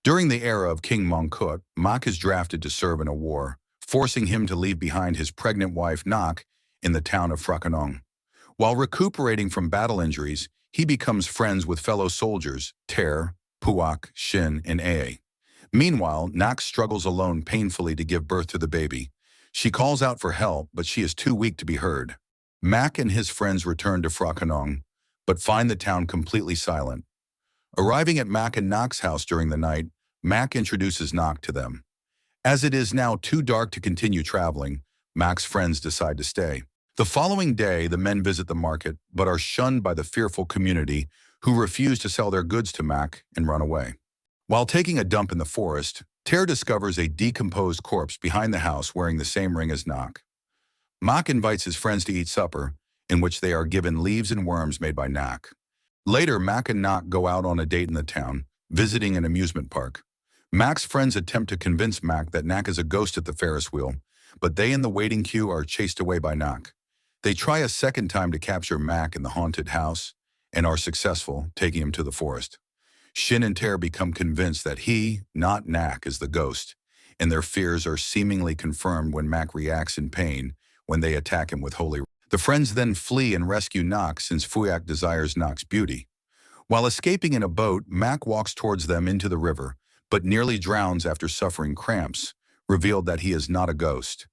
During the era of King Mongkut, Mak is drafted to serve in a war, forcing him to leave behind his pregnant wife Nak in the town of Frakanong. While recuperating from battle injuries, he becomes friends with fellow soldiers Ter, Puak, Shin, and Aa. Meanwhile, Nak struggles alone painfully to give birth to the baby. She calls out for help, but she is too weak to be heard. Mak and his friends return to Frakanong, but find the town completely silent. Arriving at Mak and Nak's house during the night, Mak introduces Nak to them. As it is now too dark to continue traveling, Mak's friends decide to stay. The following day, the men visit the market, but are shunned by the fearful community who refuse to sell their goods to Mak and run away. While taking a dump in the forest, Ter discovers a decomposed corpse behind the house wearing the same ring as Nak. Mak invites his friends to eat supper, in which they are given leaves and worms made by Nak. Later, Mak and Nak go out on a date in the town, visiting an amusement park. Mak's friends attempt to convince Mak that Nak is a ghost at the Ferris wheel, but they in the waiting queue are chased away by Nak. They try a second time to capture Mak in the haunted house and are successful, taking him to the forest. Shin and Ter become convinced that he, not Nak, is the ghost, and their fears are seemingly confirmed when Mak reacts in pain when they attack him with holy. The friends then flee and rescue Nak since Fuyak desires Nak's beauty. While escaping in a boat, Mak walks towards them into the river, but nearly drowns after suffering cramps, revealed that he is not a ghost.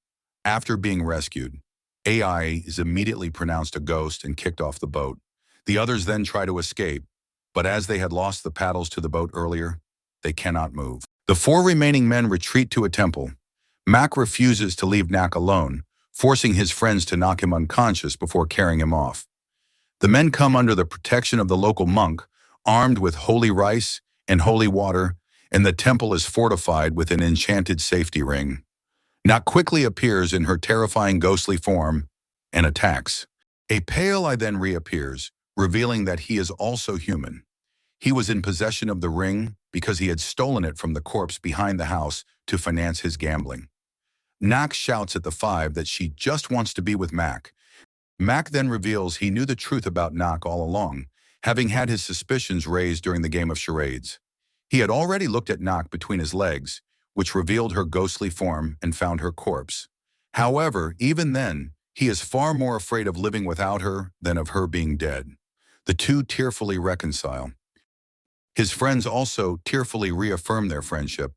After being rescued, AI is immediately pronounced a ghost and kicked off the boat. The others then try to escape, but as they had lost the paddles to the boat earlier, they cannot move. The four remaining men retreat to a temple. Mak refuses to leave Nak alone, forcing his friends to knock him unconscious before carrying him off. The men come under the protection of the local monk, armed with holy rice and holy water, and the temple is fortified with an enchanted safety ring. Nak quickly appears in her terrifying ghostly form and attacks. A pale eye then reappears, revealing that he is also human. He was in possession of the ring because he had stolen it from the corpse behind the house to finance his gambling. Nak shouts at the five that she just wants to be with Mak. Mak then reveals he knew the truth about Nak all along, having had his suspicions raised during the game of charades. He had already looked at Nak between his legs, which revealed her ghostly form and found her corpse. However, even then, he is far more afraid of living without her than of her being dead. The two tearfully reconcile. His friends also tearfully reaffirm their friendship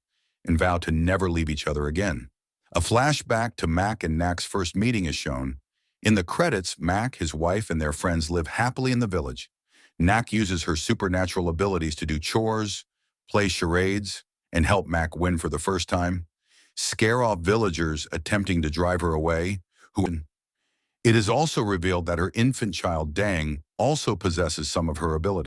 and vow to never leave each other again. A flashback to Mak and Nak's first meeting is shown. In the credits, Mak, his wife, and their friends live happily in the village. Nak uses her supernatural abilities to do chores, play charades, and help Mak win for the first time, scare off villagers attempting to drive her away. It is also revealed that her infant child, Dang, also possesses some of her abilities.